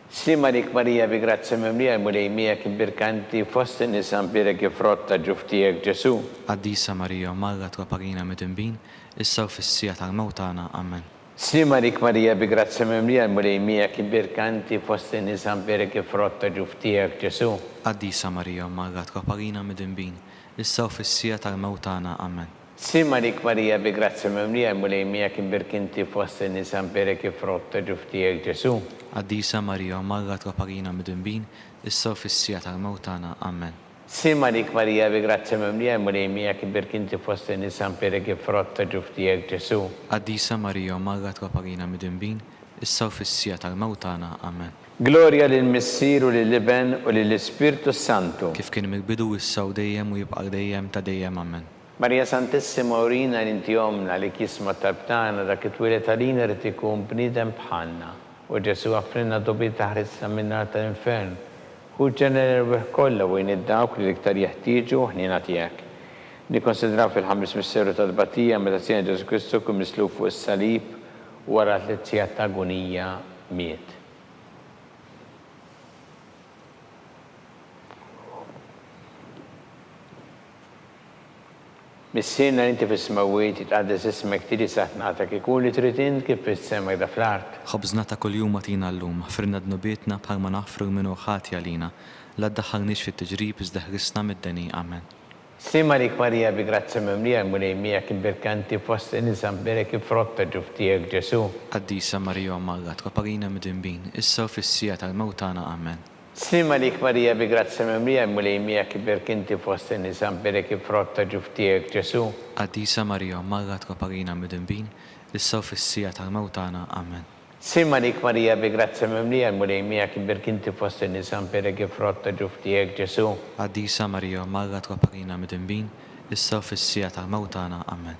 Sima lik Marija bi grazia mimlija l-mulej miegħek imbirkanti fost in-nisa berek frotta ġuf tiegħek Ġesu. Qaddisa Marija Marra tkoparina mid-dinbin, issa u fis-sija tal-mewt tagħna. Amen. Sima lik Marija bi grazia mimlija l-mulej miegħek imbirkanti fost in-nisa berek frotta ġuf tiegħek Ġesu. Qaddisa Marija Marra tkoparina mid-dinbin, issa u fis-sija tal-mewt tagħna. Amen. Sima lik Marija bi grazia mimlija l-mulej miegħek imbirkanti fost in-nisa berek frotta ġuf tiegħek Ġesu. Qaddisa Marija Marra tkoparina mid-dinbin, issa u fis-sija tal-mewt tagħna. Amen. Sima lik Marija bi grazia mimlija l-mulej miegħek imbirkanti fost in-nisa berek frotta ġuf tiegħek Ġesu. Qaddisa Marija Marra tkoparina mid-dinbin, issa u fis-sija tal-mewt tagħna. Amen. Gloria lill-Missier u lill-Iben u lill-Ispirtu Santu. Kif kien mill-bidu issa u dejjem u jibqa' dejjem ta' dejjem. Amen. Marija Santissima Orina l-inti omna li kisma tal-btana dak it-twilet għalina rrid ikun bniedem bħalna. U Ġesu għaffrinna dubietna ħarissa minna tal-infern. Hu ġenerew kollha wejn id-dawk li l-iktar jeħtieġu ħnina tiegħek. Nikkonsidraw fil-ħames misteru ta' tbatija meta sena Ġesu Kristu kien mislub fuq is-salib wara 3 sigħat ta' agonija miet. Mis-sinna li inti fis-smawiet tqaddes ismek tieni saħħa għadak ikun li trid int kif fis-sema da fl-art. Ħobżna ta' kuljum agħtina llum aħfrinna d-nubietna bħal ma naħfru minnu ħati għalina la ddaħħalniex fit-tiġrib iżda ħrisna mid-deni. Amen. Sima lik Marija bi grazia mimlija l-mulej miegħek imbirkanti fost in-nisa berek frotta ġuf tiegħek Ġesu. Qaddisa Marija Marra tkoparina mid-dinbin, issa u fis-sija tal-mewt tagħna. Amen. Sima lik Marija bi grazia mimlija l-mulej miegħek imbirkanti fost in-nisa berek frotta ġuf tiegħek Ġesu. Qaddisa Marija Marra tkoparina mid-dinbin, issa u fis-sija tal-mewt tagħna. Amen. Sima lik Marija bi grazia mimlija l-mulejmija kibirk inti fost in-nisan perek ifrotta ġuftijek Ġesu. Għaddisa Marija, Marga tkoparina mid-dinbin, issa fis-sija tal-mewtana. Amen.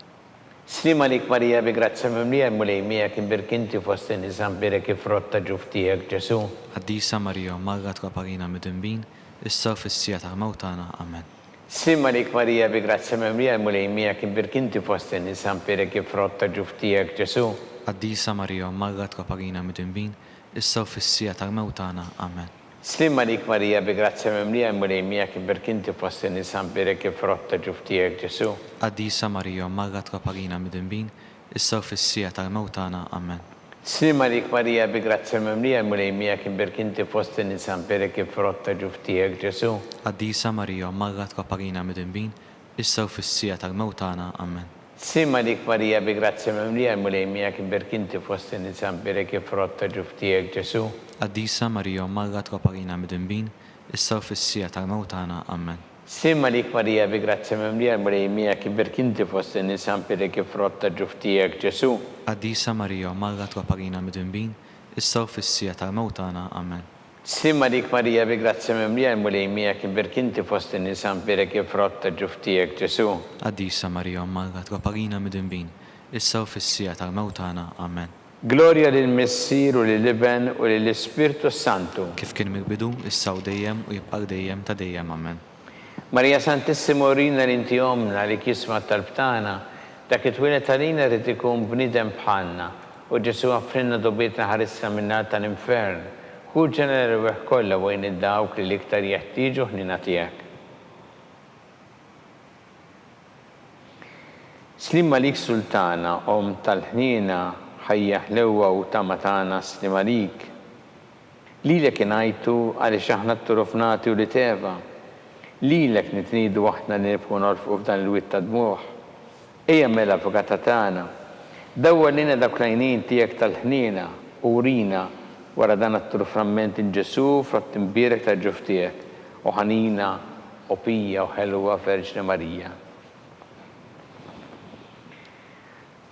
Slima lik Marija bi grazia mimlija l-mulejmija kibirk inti fost in-nisan perek ifrotta ġuftijek Ġesu. Għaddisa Marija, Marga tkoparina mid-dinbin, issa fis-sija tal-mewtana. Amen. Slima lik Marija bi grazia mimlija l-mulejmija kibirk inti fost in-nisan perek ifrotta ġuftijek Ġesu. Għaddisa Marija, Marga tkoparina mid-dinbin, issa fis-sija tal-mewtana. Amen. Slima lik Marija bi grazia mimlija l-mulejmija kibirk inti fost in-nisan perek ifrotta ġuftijek Ġesu. Għaddisa Marija, Marga tkoparina mid-dinbin, issa fis-sija tal-mewtana. Amen. Slima lik Marija bi grazia mimlija l-mulejmija kibirk inti fost in-nisan perek ifrotta ġuftijek Ġesu. Għaddisa Marija, Marga tkoparina mid-dinbin, issa fis-sija tal-mewtana. Amen. Slima lik Marija bi grazia mimlija l-mulejmija kibirk inti fost in-nisan perek ifrotta ġuftijek Ġesu. Għaddisa Marija, Marga tkoparina mid-dinbin, issa fis-sija tal-mewtana. Amen. Slima lik Marija bi grazia mimlija l-mulejmija kibirk inti fost in-nisan perek ifrotta ġuftijek Ġesu. Għaddisa Marija, Marga tkoparina mid-dinbin, issa fis-sija tal-mewtana. Amen. Slima lik Marija bi grazia mimlija l-mulejmija kibirk inti fost in-nisan perek ifrotta ġuftijek Ġesu. Għaddisa Marija, Marga tkoparina mid-dinbin, issa fis-sija tal-mewtana. Amen. Gloria lil Missir u lill-Iben u lill-Ispirtu Santu. Kif kien mill-bidu, issa u dejjem u jibqa' dejjem ta' dejjem. Amen. Marija Santissimo Rina l-inti omna li kisma tal-btana, dak it-twilet għalina rrid ikun bniedem bħalna u Ġesu għaffrinna dobietna ħarissa minnar tal-infern. Hu ġenera ruħ kollha wejn id-dawk li l-iktar jeħtieġu ħnina tiegħek. Slima lik Sultana, om tal-ħnina, ħajja ħlewwa u tamatana slima lik. Lilek ingħajtu għaliex aħna t-turufnati u li teva. Lilek nitnidu aħna li nibqgħu norfqu f'dan il-witt ta' dmuħ. Ejja mela avukata tagħna. Dawwar lina dak l-għajnien tiegħek tal-ħnina u urina wara dan it-turuframent in-Ġesu frott imbierek ta' ġuftijek u ħanina u pija u ħelwa Verġni Marija.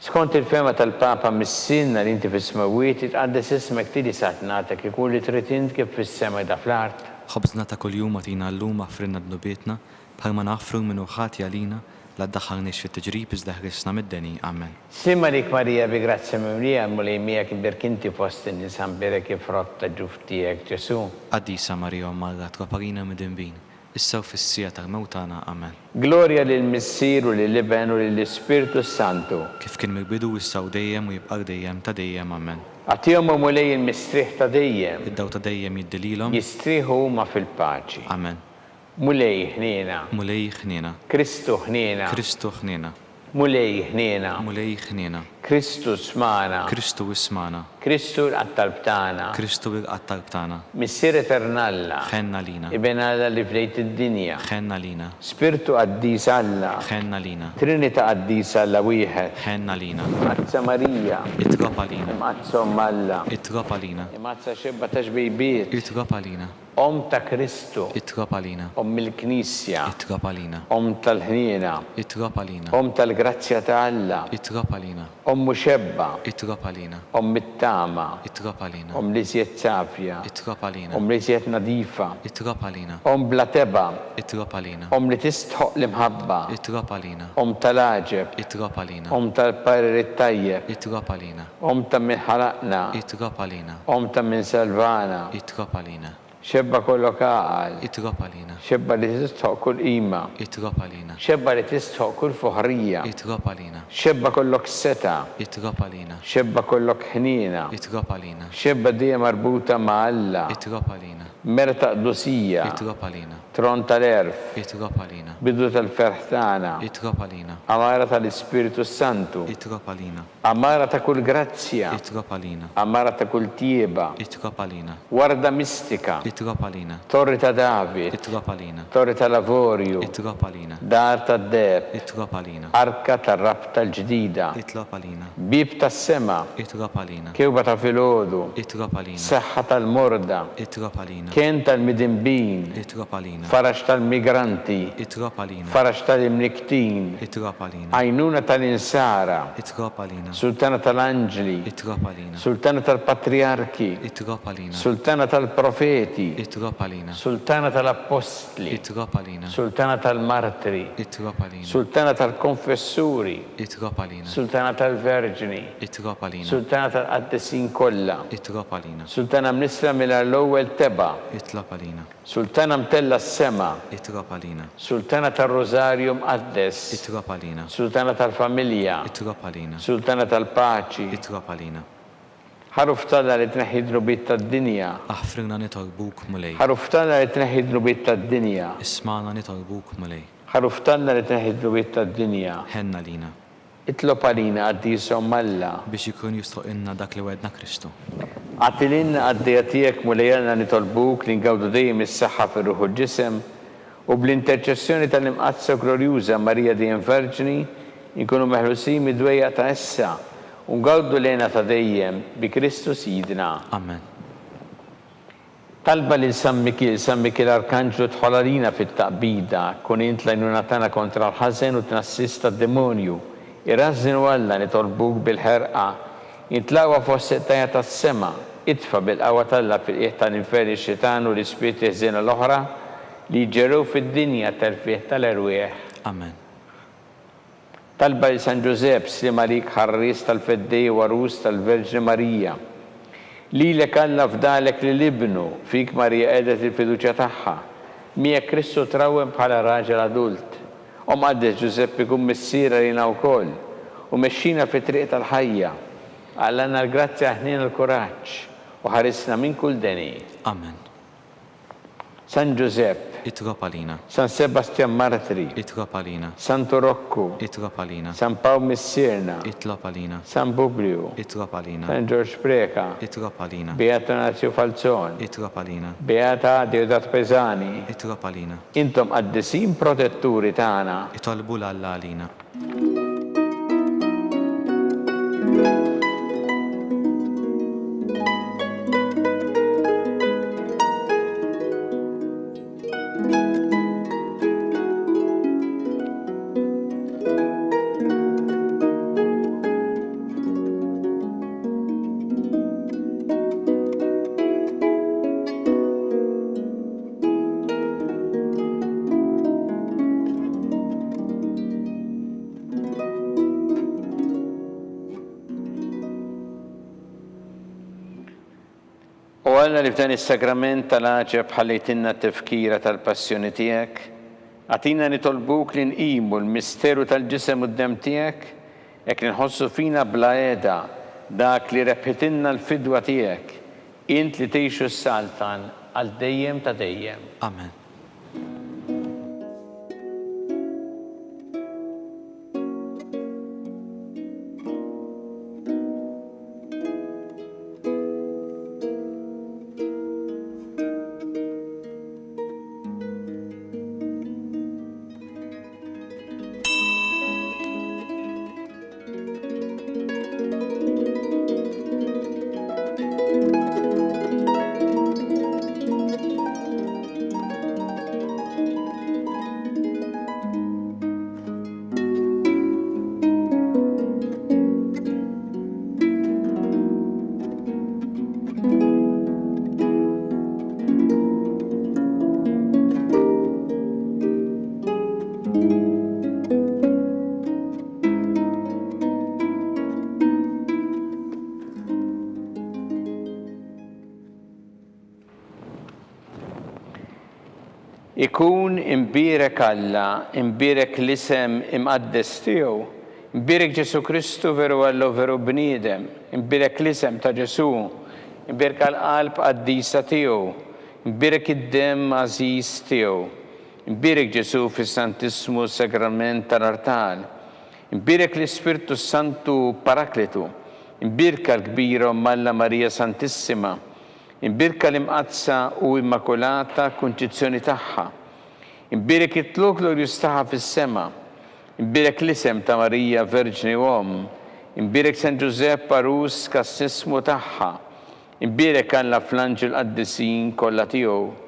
Skont il-fema tal-Papa missinna li inti fis-smawiet itqaddes ismek tili satnatek ikun li trid int kif fis-sema da fl-art. Ħobżna ta' kuljum għatina llum aħfrinna d-nubietna bħalma naħfru minnu ħati għalina la ddaħħalniex fit-tiġrib iżda ħrisna mid-deni. Amen. Slima lik Marija bi grazia mimlija l-mulejmija kibirk inti fost in-nisan perek ifrotta ġuftijek Ġesu. Għaddisa Marija, Marga tkoparina mid-dinbin, issa fis-sija tal-mewtana. Amen. Gloria lil Missir u lill-Iben u lill-Ispirtu Santu. Kif kien mill-bidu, issa u dejjem u jibqa' dejjem ta' dejjem. Amen. Għatihom mulej il-mistrieħ ta' dejjem. Id-daw ta' dejjem jiddililhom. Jistrieħu huma fil-paċi. Amen. Mulej ħniena. Mulej ħniena. Kristu ħniena. Kristu ħniena. Mulej ħniena. Mulej ħniena. Kristu smana. Kristu ismana. Kristu l-qattalbtana. Kristu il-qattalb tagħna. Missier eternalla. Ħenna lina. Iben Alla li flejt id-dinja. Ħenna lina. Spiritu qaddis Alla. Ħenna lina. Trinita qaddis Alla wieħed. Ħenna lina. Mazza Marija. Itgoba lina. Mazza Alla. Itgoba lina. Mazza xebba ta' xbejbiet. Itgoba lina. Om ta' Kristu. Itgoba lina. Om il-Knisja. Itgoba lina. Om tal-ħniena. Itgoba lina. Om tal-grazzja ta' Alla. Itgoba lina. Om muxebba. Itgoba lina. Om mit-tama. Itgoba lina. Om li siet safja. Itgoba lina. Om li siet nadifa. Itgoba lina. Om bla teba. Itgoba lina. Om li tistħoq l-imħabba. Itgoba lina. Om tal-aġeb. Itgoba lina. Om tal-parir it-tajjeb. Itgoba lina. Om ta' min ħalaqna. Itgoba lina. Om ta' min salvana. Itgoba lina. Xebba kollok għaqal. Itgoba lina. Xebba li tistħoq kull qima. Itgoba lina. Xebba li tistħoq kull fuħrija. Itgoba lina. Xebba kollok seta. Itgoba lina. Xebba kollok ħnina. Itgoba lina. Xebba dija marbuta ma' Alla. Itgoba lina. Merta qdusija. Itgoba lina. Tron tal-erf. Itgoba lina. Bidu tal-ferħtana. Itgoba lina. Amara tal-Ispiritu Santu. Itgoba lina. Amara ta' kull grazzja. Itgoba lina. Amara ta' kull tieba. Itgoba lina. Warda mistika. Itlob għalina. Torri ta' David, Itlob għalina. Torri ta' Lavorju, Itlob għalina. Dar ta' Deb, Itlob għalina. Arka ta' Rabta l-ġdida, Itlob għalina. Bib ta' Sema, Itlob għalina. Kewba ta' Filodu, Itlob għalina. Seħħa tal-Morda, Itlob għalina. Kien tal-Midimbin, Itlob għalina. Farax tal-Migranti, Itlob għalina. Farax tal-Imniktin, Itlob għalina. Għajnuna tal-Insara, Itlob għalina. Sultana tal-Anġli, Itlob għalina. Sultana tal-Patriarki, Itlob għalina. Sultana tal-Profeti, Itlob għalina. Sultana tal-Apostli, Itlob għalina. Sultana tal-Martri, Itlob għalina. Sultana tal-Konfessuri, Itlob għalina. Sultana tal-Verġini, Itlob għalina. Sultana tal-Qaddesin kollha, Itlob għalina. Sultana mnisra mill-ewwel teba, Itlob għalina. Sultana mtella s-sema, Itlob għalina. Sultana tal-Rosario mqaddes, Itlob għalina. Sultana tal-Familja, Itlob għalina. Sultana tal-Paċi, Itlob għalina. ħaruftana li tneħħi drubiet tad-dinja, Aħfrina nitolbuk mulej. ħaruftana li tneħħi drubiet tad-dinja, Ismana nitolbuk mulej. ħaruftana li tneħħi drubiet tad-dinja. Ħenna lina. Itlob għalina għaddisom Alla, Biex ikun jistoqinna dak li wedna Kristu. għatilinna għaddija tiegħek mulejjalna nitolbuk li ngawdu dejjem is-saħħa fir-ruħ u l-ġisem u bl-interċessjoni tal-imqazza glorjuża Marija dejjem Verġini nkunu meħlusin mid-dwejja ta' issa u ngawdu lejna ta' dejjem bi Kristu Sidna. Amen. Talba li San Mikil Arkanġlu tħol għalina fit-taqbida, kun int lajnuna tagħna kontra l-ħażen u tnassista d-demonju. Irrażżinu Alla nitolbuk bil-ħerqa, jintlawa fost settajja tas-sema, itfa bil-qawwa Alla fil-qiegħ tal-inferi x-xitan u l-ispirti ħżiena l-oħra li jġerrew fid-dinja tal-fih tal-erwieħ. Amen. Talba li San Ġusepp slim għalik ħarris tal-feddej warus tal-Verġni Marija. Lilek Alla fdalek li libnu fik Marija qedet il-fiduċja tagħha. Miegħek Kristu trawwem bħala raġel adult. Għaddes Ġusepp ikun missiera lina wkoll u mexxina fi triq tal-ħajja. Għallana l-grazzja ħnina l-kuraġġ u ħarisna minn kull deni. Amen. San Ġusepp, Itlob għalina. San Sebastian Martri, Itlob għalina. Santo Rocco, Itlob għalina. San Paul Missierna, Itlob għalina. San Publio, Itlob għalina. San George Preka, Itlob għalina. Beato Nazio Falzon, Itlob għalina. Beata Deodat Pesani. Itlob għalina. Intom għaddisin protetturi tagħna. Itolbu l-Alla għalina. U Alla li f'dan is-sagrament tal-għaġeb ħallejtinna t-tifkira tal-passjoni tiegħek, għatina nitolbuk li nqimu l-misteru tal-ġisem u d-dem tiegħek, hekk li nħossu fina bla qiegħda dak li rebħitilna l-fidwa tiegħek, int li tgħixu s-saltan għal dejjem ta' dejjem. Amen. Ikun imbirek Alla, imbirek l-isem imqaddes tiegħu, imbirek Ġesu Kristu veru Alla u veru bniedem, imbirek l-isem ta' Ġesu, imbirek għal-qalb qaddisa tiegħu, imbirek id-dem għażiż tiegħu, imbirek Ġesu fis-Santismu Sagrament tal-Artal, imbirek l-Ispirtu Santu Parakletu, imbirka l-kbira Alla Marija Santissima, imbirka l-imqazza u immakolata kunċizzjoni tagħha. Imbirek it-tluk glorjus tagħha fis-sema. Imbirek l-isem ta' Marija Verġni Om. Imbirek San Giuseppe Parus kas-sismu tagħha. Imbirek Alla fl-anġel qaddisin kollha tiegħu.